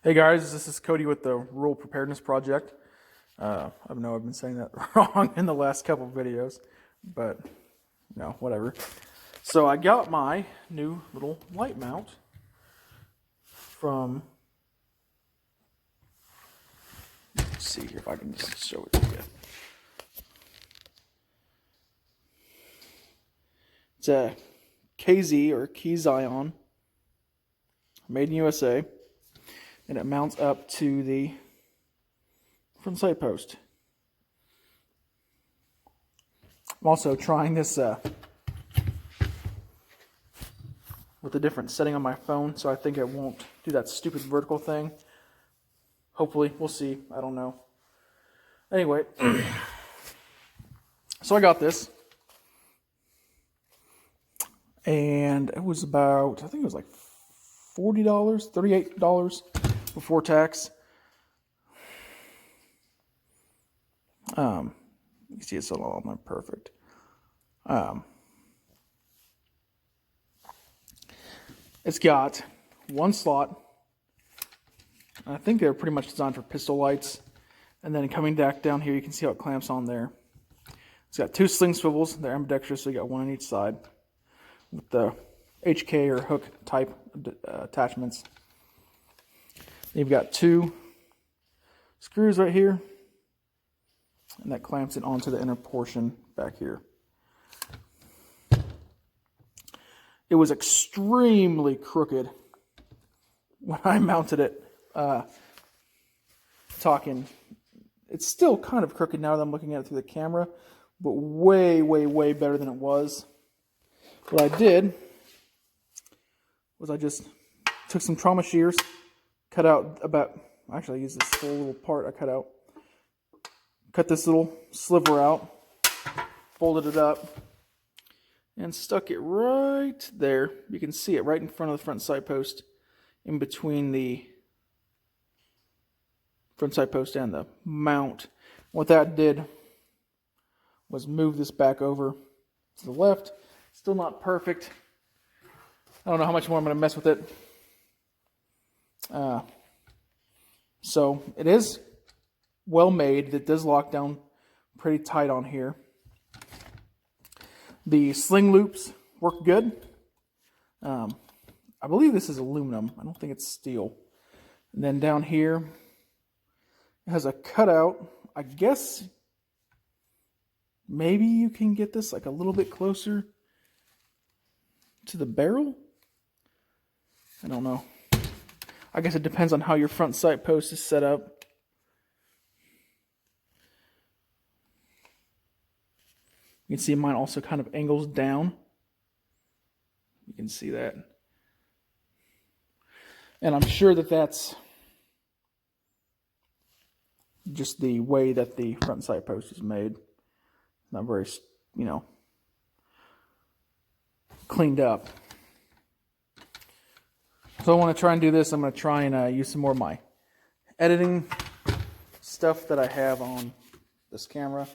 Hey guys, this is Cody with the Rural Preparedness Project. I know I've been saying that wrong in the last couple of videos, but whatever. So I got my new little light mount from, let's see if I can just show it to you. It's a KZ or Key Zion, made in USA. And it mounts up to the front sight post. I'm also trying this with a different setting on my phone, so I think it won't do that stupid vertical thing. Hopefully, we'll see. I don't know. Anyway, so I got this. And it was about, I think it was like $40, $38 before tax. You can see it's all almost perfect. It's got one slot. I think they're pretty much designed for pistol lights. And then coming back down here, you can see how it clamps on there. It's got two sling swivels. They're ambidextrous, so you got one on each side with the HK or hook type attachments. You've got two screws right here, and that clamps it onto the inner portion back here. It was extremely crooked when I mounted it. It's still kind of crooked now that I'm looking at it through the camera, but way, way, way better than it was. What I did was I just took some trauma shears, cut out about, actually I used this whole little part I cut out. Cut this little sliver out, folded it up, and stuck it right there. You can see it right in front of the front sight post, in between the front sight post and the mount. What that did was move this back over to the left. Still not perfect. I don't know how much more I'm going to mess with it. So it is well made. It does lock down pretty tight on here. The sling loops work good. I believe this is aluminum. I don't think it's steel. And then down here, it has a cutout. I guess maybe you can get this like a little bit closer to the barrel. I don't know. I guess it depends on how your front sight post is set up. You can see mine also kind of angles down. You can see that. And I'm sure that that's just the way that the front sight post is made. Not very, cleaned up. So I want to try and do this. I'm going to try and use some more of my editing stuff that I have on this camera.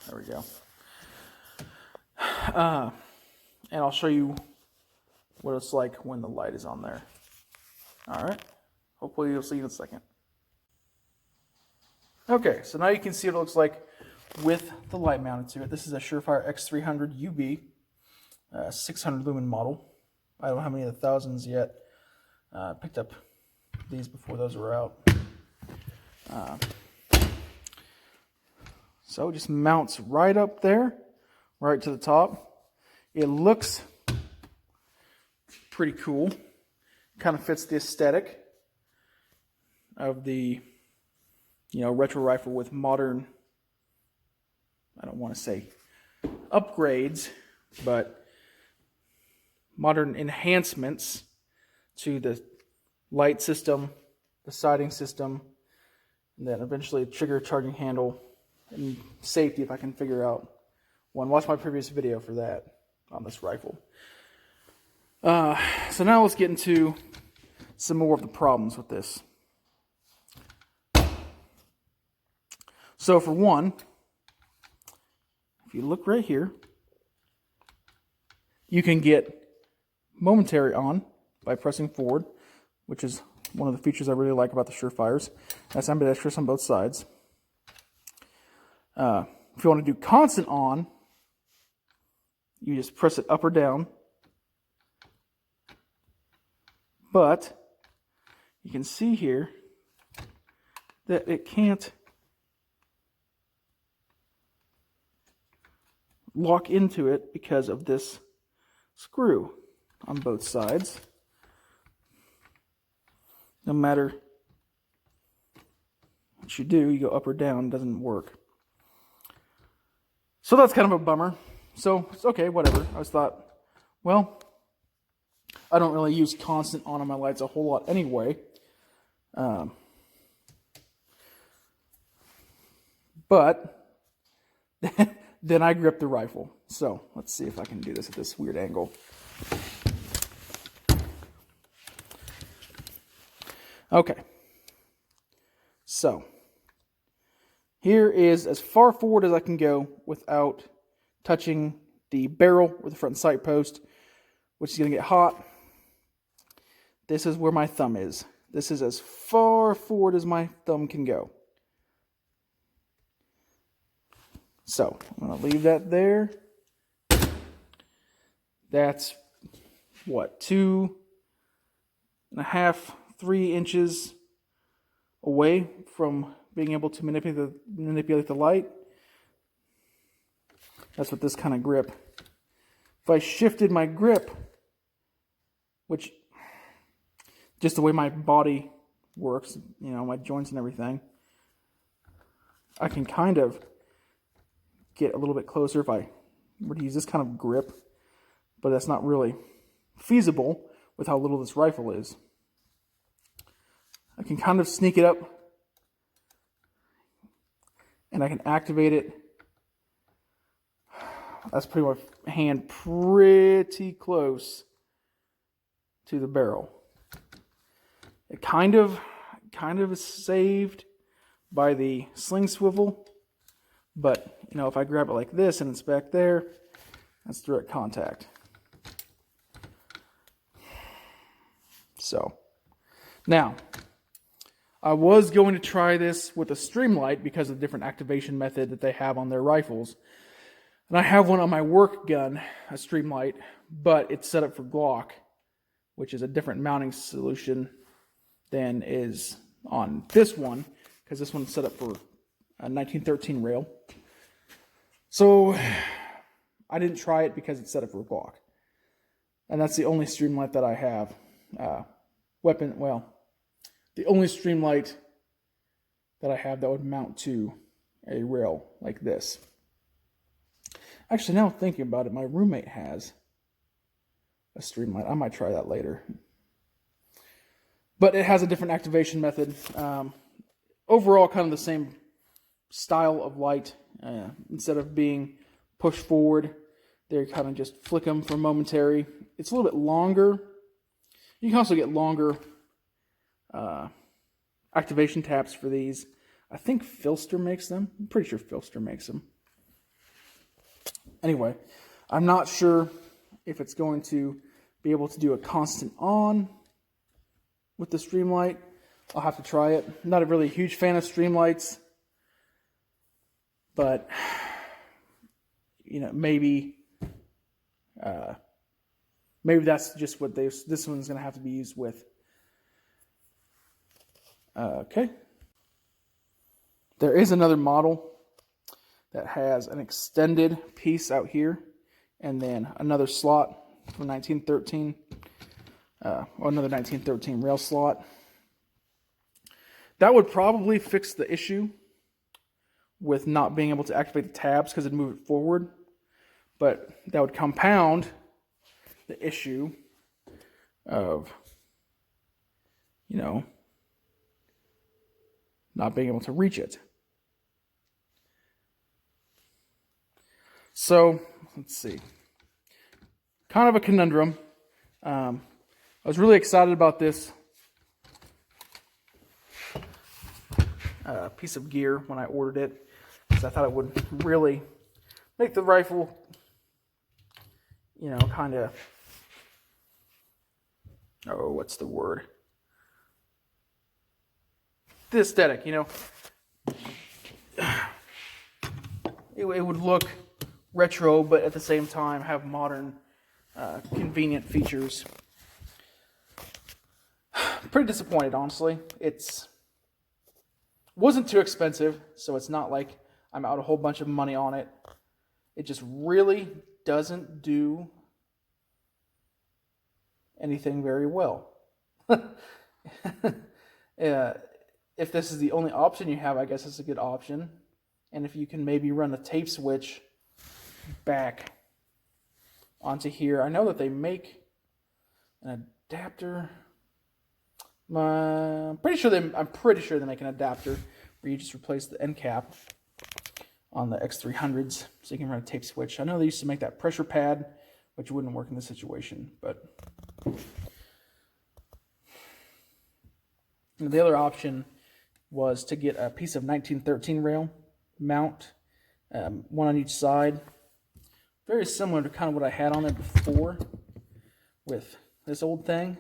There we go. And I'll show you what it's like when the light is on there. Alright, hopefully you'll see in a second. Okay, so now you can see what it looks like with the light mounted to it. This is a Surefire X300 UB, 600 lumen model. I don't have any of the thousands yet. Picked up these before those were out. So it just mounts right up there, right to the top. It looks pretty cool. Kind of fits the aesthetic of the, retro rifle with modern, I don't want to say upgrades, but modern enhancements to the light system, the sighting system, and then eventually a trigger charging handle and safety if I can figure out one. Watch my previous video for that on this rifle. So now let's get into some more of the problems with this. So for one, if you look right here, you can get momentary on by pressing forward, which is one of the features I really like about the Surefires. That's ambidextrous on both sides. If you want to do constant on, you just press it up or down. But you can see here that it can't lock into it because of this screw on both sides. No matter what you do, you go up or down, it doesn't work. So that's kind of a bummer. So it's okay, whatever. I just thought, well, I don't really use constant on my lights a whole lot anyway. But then I grip the rifle. So let's see if I can do this at this weird angle. Okay. So here is as far forward as I can go without touching the barrel or the front sight post, which is going to get hot. This is where my thumb is. This is as far forward as my thumb can go. So I'm going to leave that there. That's what, 2.5, 3 inches away from being able to manipulate the light. That's what this kind of grip. If I shifted my grip, which just the way my body works, you know, my joints and everything, I can kind of get a little bit closer if I were to use this kind of grip, but that's not really feasible with how little this rifle is. I can kind of sneak it up and I can activate it. That's pretty much hand pretty close to the barrel. It kind of is saved by the sling swivel, but you know, if I grab it like this and it's back there, that's direct contact. So now I was going to try this with a Streamlight because of the different activation method that they have on their rifles. And I have one on my work gun, a Streamlight, but it's set up for Glock, which is a different mounting solution than is on this one, because this one's set up for a 1913 rail. So I didn't try it because it's set up for Glock. And that's the only Streamlight that I have. The only Streamlight that I have that would mount to a rail like this. Actually, now thinking about it, my roommate has a Streamlight. I might try that later. But it has a different activation method. Overall, kind of the same style of light. Instead of being pushed forward, they kind of just flick them for momentary. It's a little bit longer. You can also get longer activation taps for these. I think Filster makes them. I'm pretty sure Filster makes them. Anyway, I'm not sure if it's going to be able to do a constant on with the Streamlight. I'll have to try it. I'm not a really huge fan of Streamlights, but you know, maybe that's just what this one's going to have to be used with. Okay. There is another model that has an extended piece out here and then another slot for 1913, or another 1913 rail slot. That would probably fix the issue with not being able to activate the tabs because it'd move it forward, but that would compound the issue of, you know, not being able to reach it. So, let's see. Kind of a conundrum. I was really excited about this piece of gear when I ordered it, because I thought it would really make the rifle, you know, kind of, what's the word? the aesthetic, you know. It would look retro, but at the same time have modern, convenient features. Pretty disappointed, honestly. Wasn't too expensive, so it's not like I'm out a whole bunch of money on it. It just really doesn't do anything very well. If this is the only option you have, I guess it's a good option. And if you can maybe run the tape switch back onto here. I know that they make an adapter. I'm pretty sure they make an adapter where you just replace the end cap on the X300s so you can run a tape switch. I know they used to make that pressure pad, which wouldn't work in this situation, but the other option was to get a piece of 1913 rail mount, one on each side. Very similar to kind of what I had on it before with this old thing.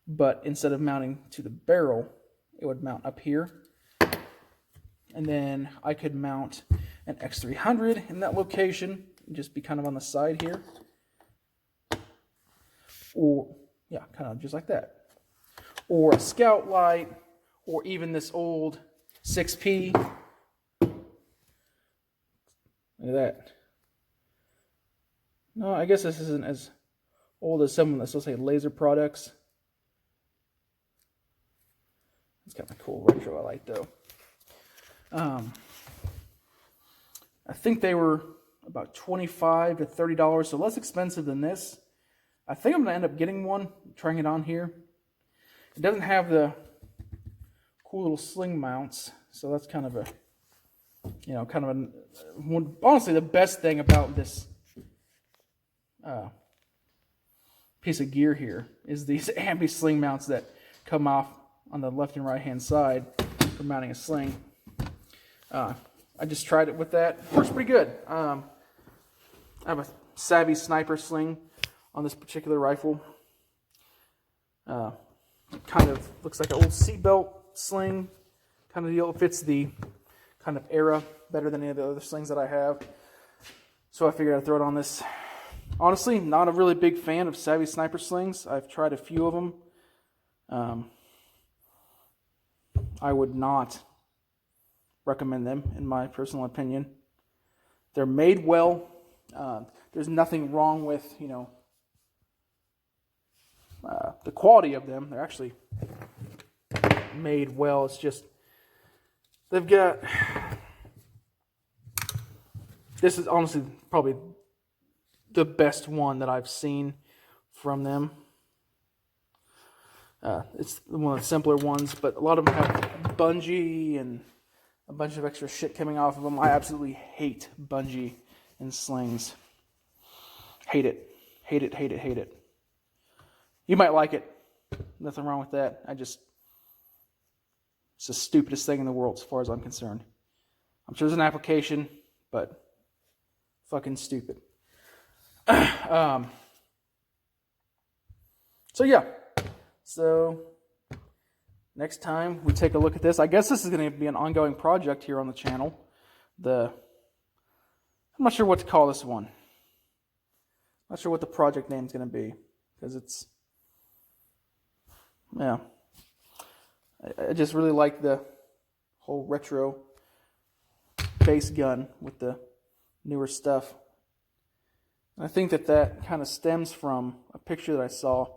But instead of mounting to the barrel, it would mount up here. And then I could mount an X300 in that location and just be kind of on the side here. Or, yeah, kind of just like that. Or a scout light, or even this old 6P. Look at that. No, I guess this isn't as old as someone that's supposed to say Laser Products. It's kind of cool retro light though. I think they were about $25 to $30, so less expensive than this. I think I'm going to end up getting one, trying it on here. It doesn't have the cool little sling mounts, so that's kind of a, you know, kind of honestly the best thing about this piece of gear here is these ambi sling mounts that come off on the left and right hand side for mounting a sling. I just tried it with that. It works pretty good. I have a Savvy sniper sling on this particular rifle. It kind of looks like an old seatbelt sling kind of deal. It fits the kind of era better than any of the other slings that I have. So I figured I'd throw it on this. Honestly, not a really big fan of Savvy sniper slings. I've tried a few of them. I would not recommend them, in my personal opinion. They're made well. There's nothing wrong with, you know, the quality of them. They're actually made well. It's just they've got. This is honestly probably the best one that I've seen from them. It's one of the simpler ones, but a lot of them have bungee and a bunch of extra shit coming off of them. I absolutely hate bungee and slings. Hate it. Hate it, hate it, hate it. You might like it. Nothing wrong with that. It's the stupidest thing in the world as far as I'm concerned. I'm sure there's an application, but fucking stupid. So yeah. So next time we take a look at this, I guess this is going to be an ongoing project here on the channel. I'm not sure what to call this one. Not sure what the project name is going to be, because it's, yeah. I just really like the whole retro base gun with the newer stuff. And I think that kind of stems from a picture that I saw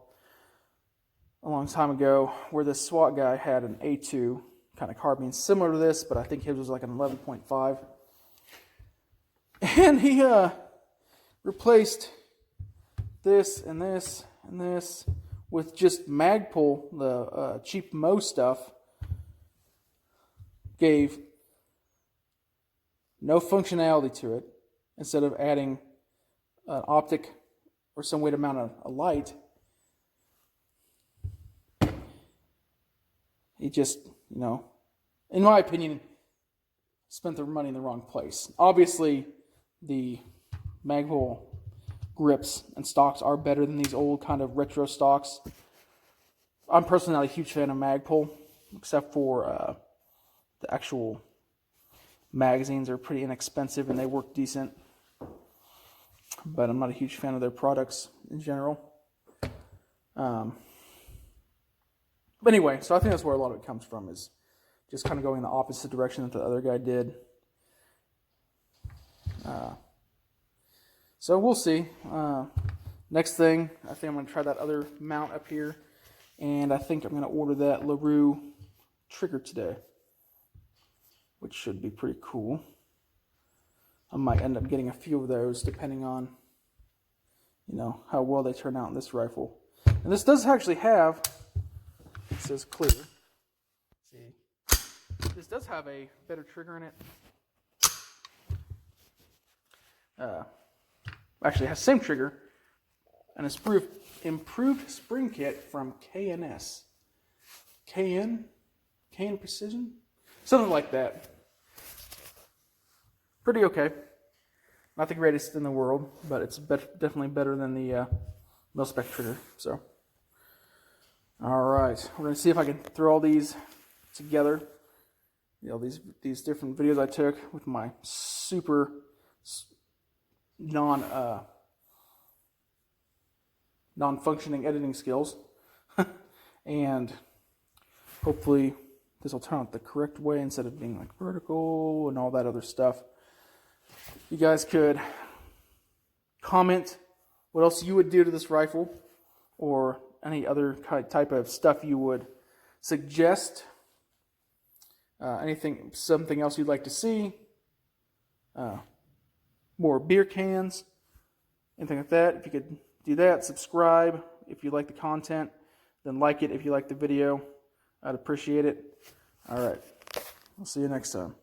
a long time ago where this SWAT guy had an A2 kind of carbine similar to this, but I think his was like an 11.5. And he replaced this and this and this with just Magpul, the cheap Mo stuff. Gave no functionality to it. Instead of adding an optic or some way to mount a light, he just, you know, in my opinion, spent their money in the wrong place. Obviously, the Magpul grips and stocks are better than these old kind of retro stocks. I'm personally not a huge fan of Magpul. except for the actual magazines are pretty inexpensive and they work decent. But I'm not a huge fan of their products in general. But anyway, so I think that's where a lot of it comes from, is just kind of going in the opposite direction that the other guy did. So we'll see. Next thing, I think I'm going to try that other mount up here. And I think I'm going to order that LaRue trigger today, which should be pretty cool. I might end up getting a few of those depending on, how well they turn out in this rifle. And this does actually have, it says clear. Let's see. This does have a better trigger in it. Actually, it has the same trigger and a improved spring kit from KNS. KN Precision? Something like that. Pretty okay. Not the greatest in the world, but it's definitely better than the mil-spec trigger. So, all right, we're gonna see if I can throw all these together. These different videos I took with my super non-functioning editing skills, and hopefully this will turn out the correct way instead of being like vertical and all that other stuff. You guys could comment what else you would do to this rifle, or any other type of stuff you would suggest. Something else you'd like to see. More beer cans, anything like that. If you could do that, subscribe if you like the content, then like it if you like the video. I'd appreciate it. All right, I'll see you next time.